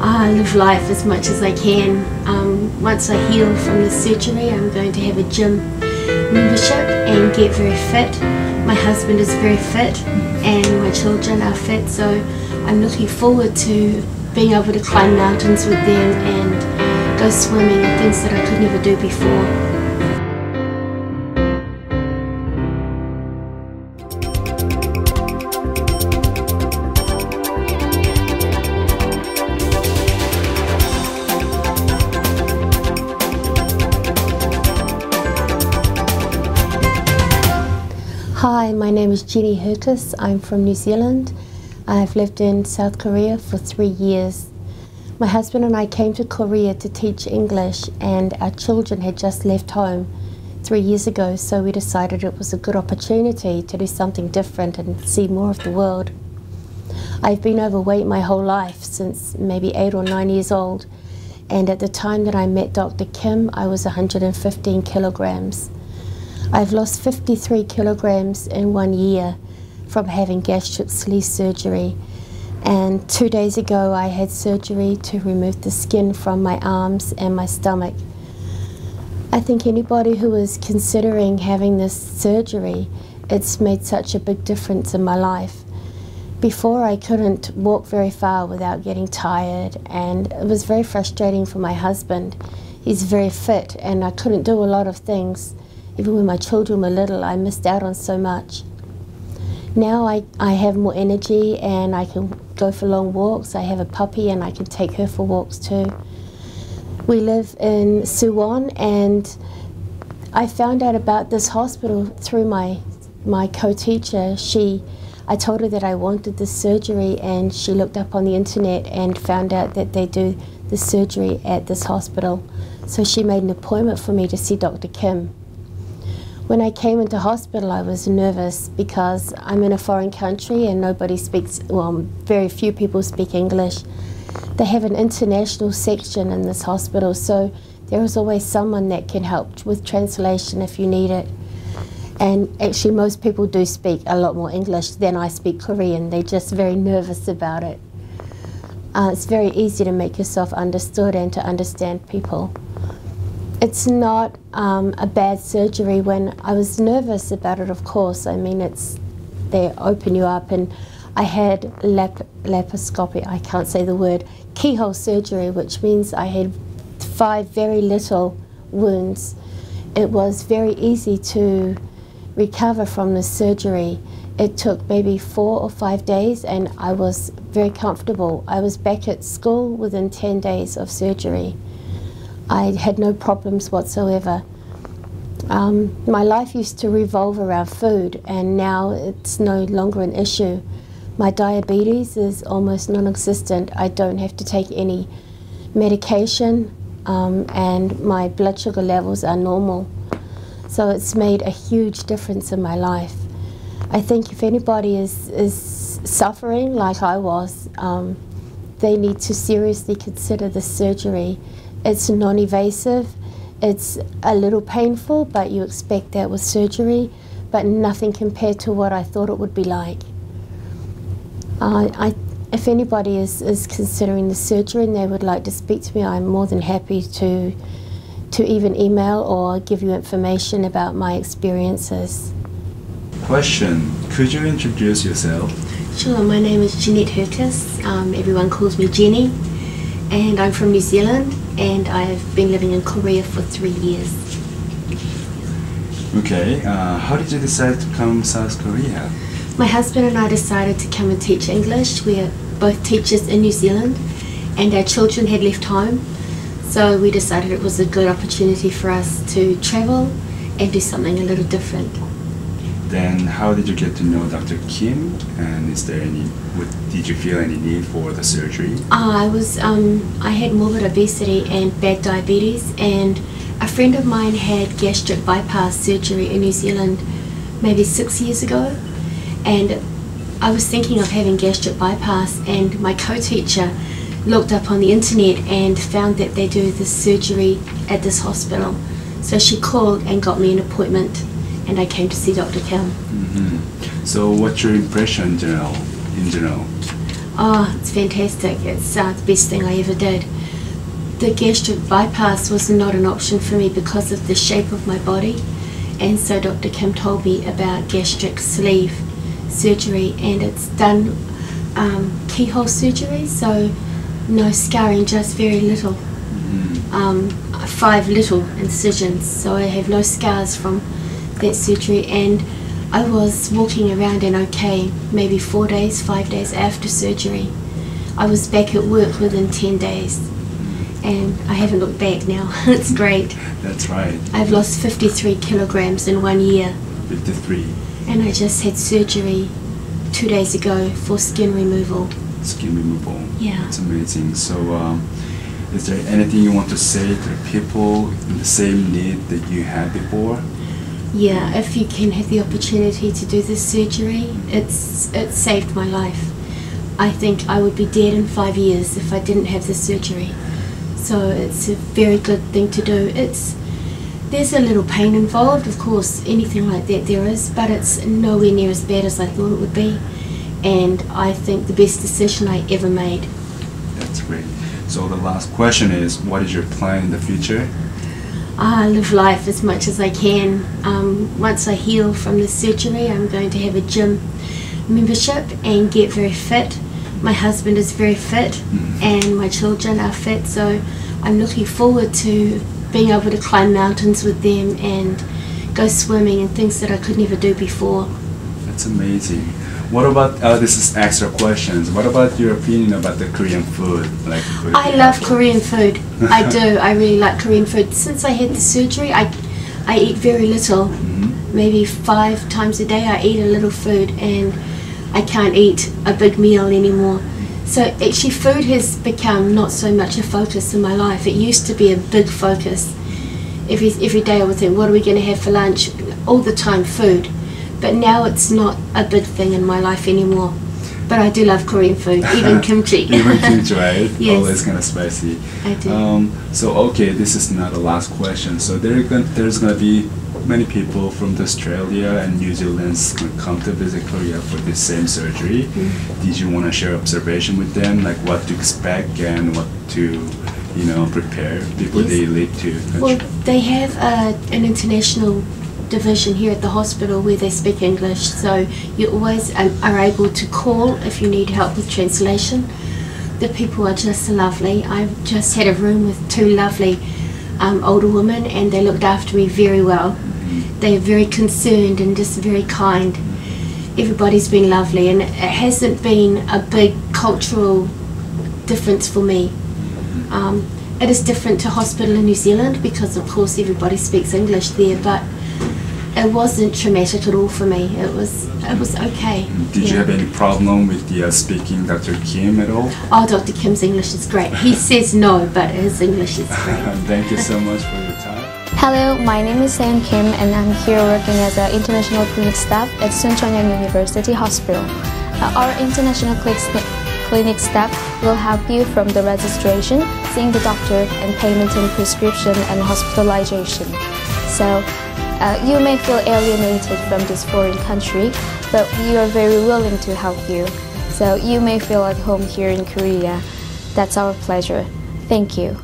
live life as much as I can. Once I heal from the surgery, I'm going to have a gym membership and get very fit. My husband is very fit and my children are fit, so I'm looking forward to being able to climb mountains with them and go swimming and things that I could never do before. Hi, my name is Jenni. I'm from New Zealand. I've lived in South Korea for 3 years. My husband and I came to Korea to teach English, and our children had just left home 3 years ago, so we decided it was a good opportunity to do something different and see more of the world. I've been overweight my whole life, since maybe 8 or 9 years old, and at the time that I met Dr. Kim, I was 115 kilograms. I've lost 53 kilograms in 1 year from having gastric sleeve surgery, and 2 days ago I had surgery to remove the skin from my arms and my stomach. I think anybody who is considering having this surgery, it's made such a big difference in my life. Before, I couldn't walk very far without getting tired, and it was very frustrating for my husband. He's very fit and I couldn't do a lot of things. Even when my children were little, I missed out on so much. Now I have more energy and I can go for long walks. I have a puppy and I can take her for walks too. We live in Suwon, and I found out about this hospital through my co-teacher. I told her that I wanted this surgery, and she looked up on the internet and found out that they do the surgery at this hospital. So she made an appointment for me to see Dr. Kim. When I came into hospital, I was nervous because I'm in a foreign country and nobody speaks, well, very few people speak English. They have an international section in this hospital, so there is always someone that can help with translation if you need it. And actually most people do speak a lot more English than I speak Korean. They're just very nervous about it. It's very easy to make yourself understood and to understand people. It's not a bad surgery. When I was nervous about it, of course, I mean, they open you up, and I had laparoscopy, I can't say the word, keyhole surgery, which means I had 5 very little wounds. It was very easy to recover from the surgery. It took maybe 4 or 5 days and I was very comfortable. I was back at school within 10 days of surgery. I had no problems whatsoever. My life used to revolve around food, and now it's no longer an issue. My diabetes is almost non-existent. I don't have to take any medication, and my blood sugar levels are normal. So it's made a huge difference in my life. I think if anybody is suffering like I was, they need to seriously consider the surgery. It's non-invasive, it's a little painful, but you expect that with surgery, but nothing compared to what I thought it would be like. If anybody is considering the surgery and they would like to speak to me, I'm more than happy to even email or give you information about my experiences. Question, could you introduce yourself? Sure, my name is Jenni. Everyone calls me Jenni, and I'm from New Zealand, and I've been living in Korea for 3 years. Okay, how did you decide to come to South Korea? My husband and I decided to come and teach English. We are both teachers in New Zealand, and our children had left home, so we decided it was a good opportunity for us to travel and do something a little different. Then how did you get to know Dr. Kim, and did you feel any need for the surgery? I had morbid obesity and bad diabetes, and a friend of mine had gastric bypass surgery in New Zealand maybe 6 years ago, and I was thinking of having gastric bypass, and my co-teacher looked up on the internet and found that they do this surgery at this hospital. So she called and got me an appointment, and I came to see Dr. Kim. So what's your impression in general? Oh, it's fantastic. It's the best thing I ever did. The gastric bypass was not an option for me because of the shape of my body, and so Dr. Kim told me about gastric sleeve surgery, and it's done keyhole surgery, so no scarring, just very little. 5 little incisions, so I have no scars from that surgery, and I was walking around and okay maybe 4 days, 5 days after surgery. I was back at work within 10 days, and I haven't looked back now. It's great. That's right. I've lost 53 kilograms in 1 year. 53. And I just had surgery 2 days ago for skin removal. Skin removal. Yeah. That's amazing. So is there anything you want to say to the people in the same need that you had before? Yeah, if you can have the opportunity to do this surgery, it saved my life. I think I would be dead in 5 years if I didn't have this surgery. So it's a very good thing to do. There's a little pain involved, of course, anything like that there is, but it's nowhere near as bad as I thought it would be. And I think the best decision I ever made. That's great. So the last question is, what is your plan in the future? Live life as much as I can. Once I heal from the surgery, I'm going to have a gym membership and get very fit. My husband is very fit, and my children are fit, so I'm looking forward to being able to climb mountains with them and go swimming and things that I could never do before. That's amazing. What about, this is extra questions, what about your opinion about the Korean food? I love Korean food. I do. I really like Korean food. Since I had the surgery, I eat very little. Maybe 5 times a day I eat a little food, and I can't eat a big meal anymore. So actually food has become not so much a focus in my life. It used to be a big focus. Every day I would think, what are we going to have for lunch? All the time food. But now it's not a big thing in my life anymore. But I do love Korean food, even kimchi. Even kimchi, right? Yes. Always kind of spicy. I do. So okay, this is not the last question. So there's going to be many people from Australia and New Zealand going to come to visit Korea for this same surgery. Did you want to share observation with them, like what to expect and what to, prepare before they leave to country? Well, they have an international division here at the hospital where they speak English, so you always are able to call if you need help with translation. The people are just lovely. I've just had a room with 2 lovely older women, and they looked after me very well. They are very concerned and just very kind. Everybody's been lovely, and it hasn't been a big cultural difference for me. It is different to hospital in New Zealand because of course everybody speaks English there, but it wasn't traumatic at all for me. It was okay. Did you have any problem with the speaking Dr. Kim at all? Oh, Dr. Kim's English is great. He says no, but his English is great. Thank you so much for your time. Hello, my name is Sam Kim, and I'm here working as an international clinic staff at Suncheon University Hospital. Our international clinic staff will help you from the registration, seeing the doctor, and payment and prescription and hospitalization. So you may feel alienated from this foreign country, but we are very willing to help you. So you may feel at home here in Korea. That's our pleasure. Thank you.